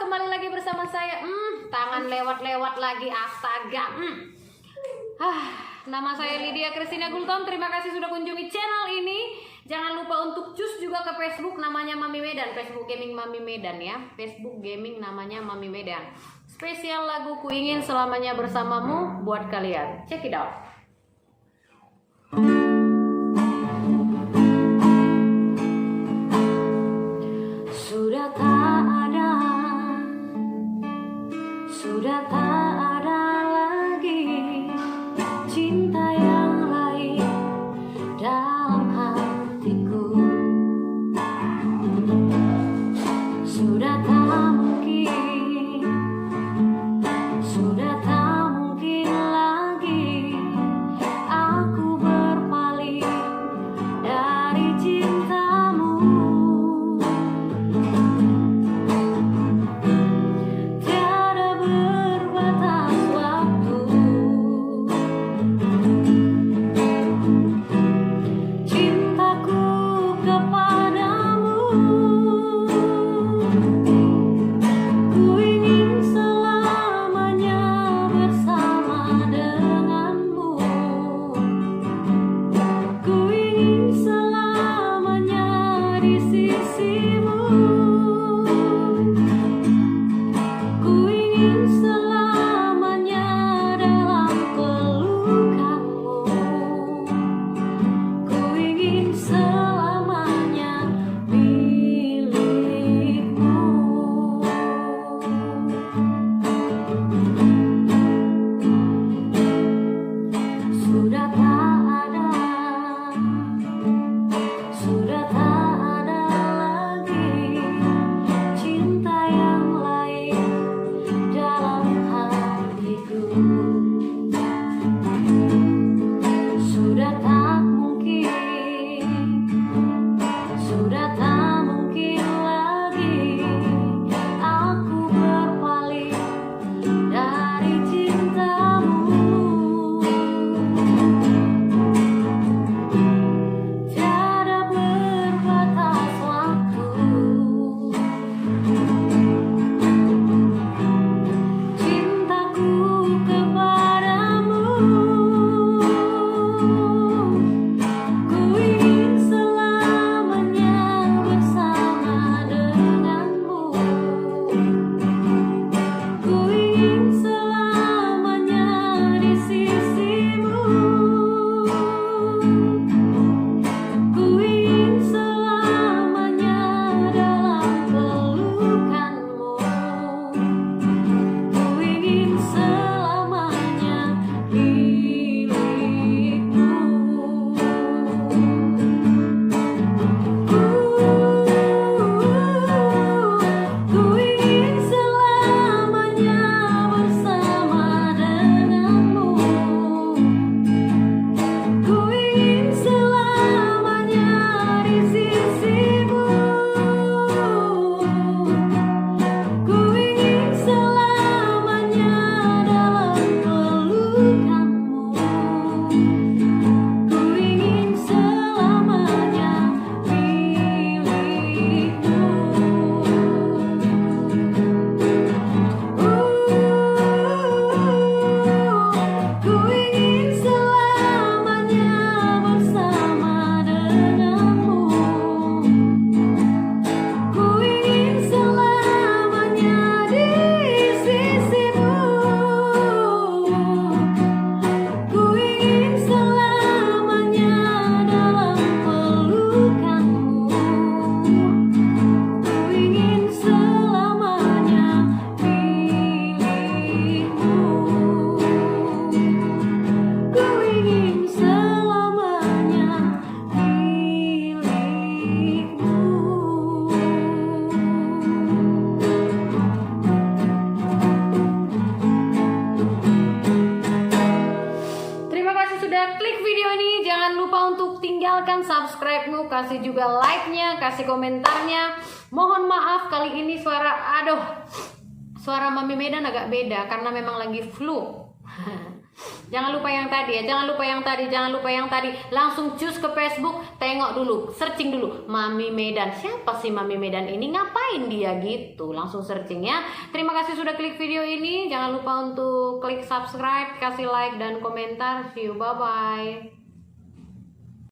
kembali lagi bersama saya. Tangan lewat-lewat lagi, astaga. Nama saya Lydia Christina Gultom. Terima kasih sudah kunjungi channel ini. Jangan lupa untuk cus juga ke Facebook, namanya Mami Medan. Facebook Gaming Mami Medan ya. Facebook Gaming namanya Mami Medan. Spesial lagu Ku Ingin Selamanya Bersamamu buat kalian. Check it out. Sudah tak ada, sudah tak ada lagi cinta yang lain dalam hatiku. Sudah tak mungkin, sudah tak mungkin lagi aku berpaling dari cintamu. Tiada berbatas waktu, cintaku kepadamu. Ku ingin selamanya bersama denganmu. Ku ingin selamanya di sisimu. Ku ingin selamanya dalam pelukanmu. Ku ingin selamanya milikmu. Sudah tak ada, sudah tak ada lagi cinta yang lain dalam hatiku. Sudah tak mungkin, sudah tak mungkin lagi aku berpaling dari cintamu. Tiada berbatas waktu, cintaku kepadamu. Ku ingin selamanya bersama denganmu. Ku ingin selamanya di sisimu. Ku ingin selamanya dalam pelukanmu. Ku ingin selamanya milikmu. Ku ingin selamanya bersama denganmu. Ku ingin selamanya di sisimu. Ku ingin selamanya dalam pelukanmu. Ku ingin selamanya milikmu. Ku ingin selamanya bersama denganmu. Ku ingin selamanya di sisimu. Ku ingin selamanya dalam pelukanmu. Ku ingin selamanya milikmu. Ku ingin selamanya milikmu. Terima kasih sudah klik video ini. Jangan lupa untuk tinggalkan subscribe-mu, kasih juga like-nya, kasih komentarnya. Mohon maaf kali ini suara Mami Medan agak beda karena memang lagi flu. Jangan lupa yang tadi ya, jangan lupa yang tadi. Langsung cus ke Facebook, tengok dulu, searching dulu Mami Medan. Siapa sih Mami Medan ini? Ngapain dia gitu? Langsung searching ya. Terima kasih sudah klik video ini. Jangan lupa untuk klik subscribe, kasih like dan komentar. See you, bye bye.